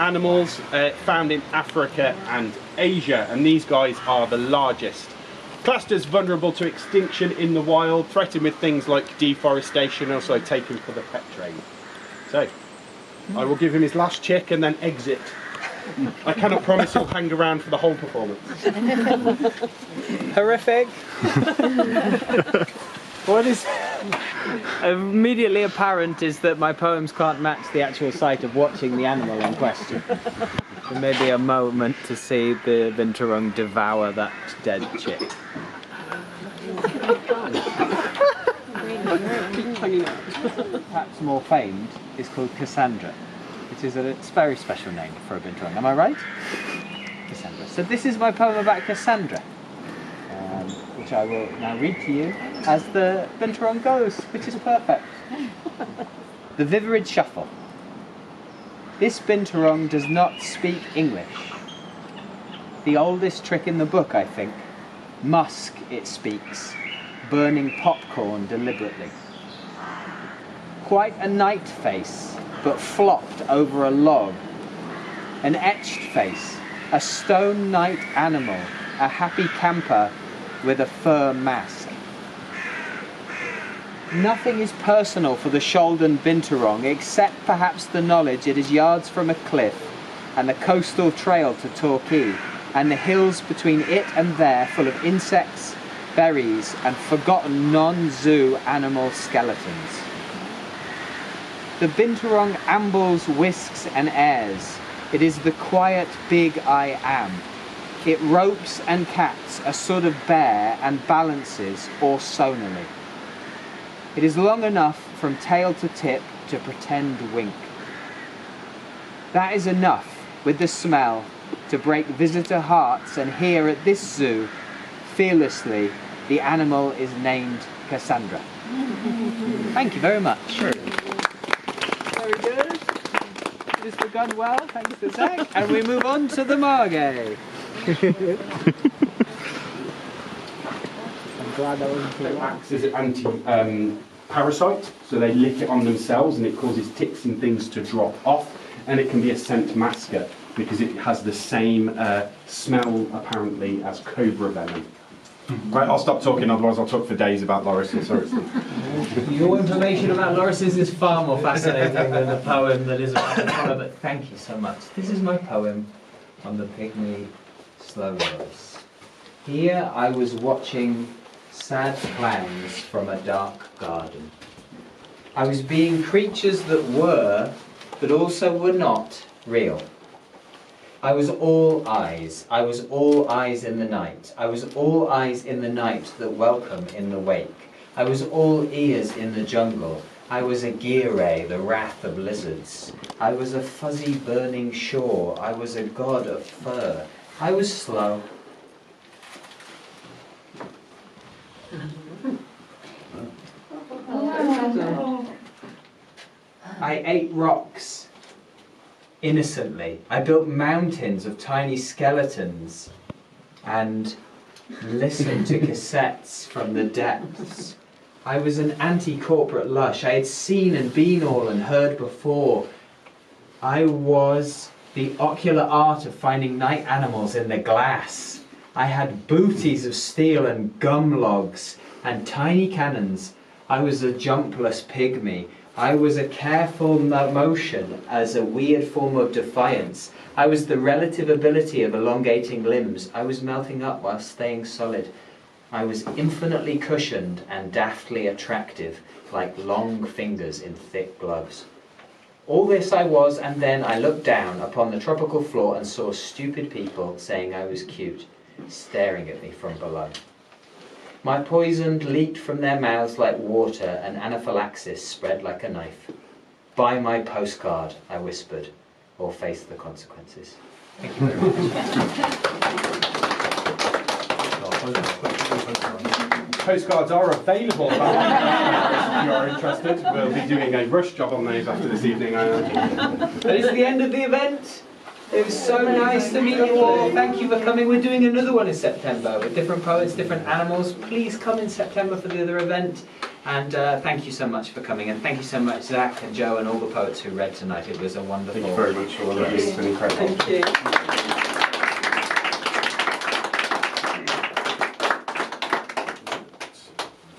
animals found in Africa and Asia, and these guys are the largest. Classed as vulnerable to extinction in the wild, threatened with things like deforestation, also taken for the pet trade. So, I will give him his last chick and then exit. I cannot promise he'll hang around for the whole performance. Horrific. What is immediately apparent is that my poems can't match the actual sight of watching the animal in question. There may be a moment to see the binturong devour that dead chick. Perhaps more famed is called Cassandra, which is a very special name for a binturong. Am I right? Cassandra. So this is my poem about Cassandra, which I will now read to you as the binturong goes, which is perfect. The Vivid Shuffle. This binturong does not speak English. The oldest trick in the book, I think. Musk, it speaks, burning popcorn deliberately. Quite a night face, but flopped over a log. An etched face, a stone night animal, a happy camper with a fur mask. Nothing is personal for the Shaldon binturong except perhaps the knowledge it is yards from a cliff and the coastal trail to Torquay and the hills between it and there full of insects, berries and forgotten non-zoo animal skeletons. The binturong ambles, whisks and airs. It is the quiet big I am. It ropes and cats a sort of bear and balances or sonally. It is long enough from tail to tip to pretend wink. That is enough with the smell to break visitor hearts, and here at this zoo, fearlessly, the animal is named Cassandra. Thank you very much. Sure. Very good. It has begun well, thanks to Zak. And we move on to the margay. I'm glad that wasn't too long. It acts as an anti-parasite, so they lick it on themselves and it causes ticks and things to drop off, and it can be a scent masker because it has the same smell apparently as cobra venom. Right, I'll stop talking, otherwise I'll talk for days about lorises. Your information about lorises is far more fascinating than the poem that is about the colour, but thank you so much. This is my poem on the pygmy slow loris. Here I was watching sad clowns from a dark garden. I was being creatures that were, but also were not, real. I was all eyes. I was all eyes in the night. I was all eyes in the night that welcome in the wake. I was all ears in the jungle. I was a gire, the wrath of lizards. I was a fuzzy burning shore. I was a god of fur. I was slow. I ate rocks. Innocently. I built mountains of tiny skeletons and listened to cassettes from the depths. I was an anti-corporate lush. I had seen and been all and heard before. I was the ocular art of finding night animals in the glass. I had booties of steel and gum logs and tiny cannons. I was a jumpless pygmy. I was a careful motion as a weird form of defiance. I was the relative ability of elongating limbs. I was melting up while staying solid. I was infinitely cushioned and daftly attractive, like long fingers in thick gloves. All this I was, and then I looked down upon the tropical floor and saw stupid people saying I was cute, staring at me from below. My poison leaked from their mouths like water, and anaphylaxis spread like a knife. Buy my postcard, I whispered, or face the consequences. Thank you very much. Postcards are available. If you are interested, we'll be doing a rush job on those after this evening. That is the end of the event. It was so nice to meet you all. Thank you for coming. We're doing another one in September with different poets, different animals. Please come in September for the other event. And thank you so much for coming, and thank you so much, Zak and Joe, and all the poets who read tonight. It was a wonderful. Thank you very much for all of this. It's been incredible. Thank you.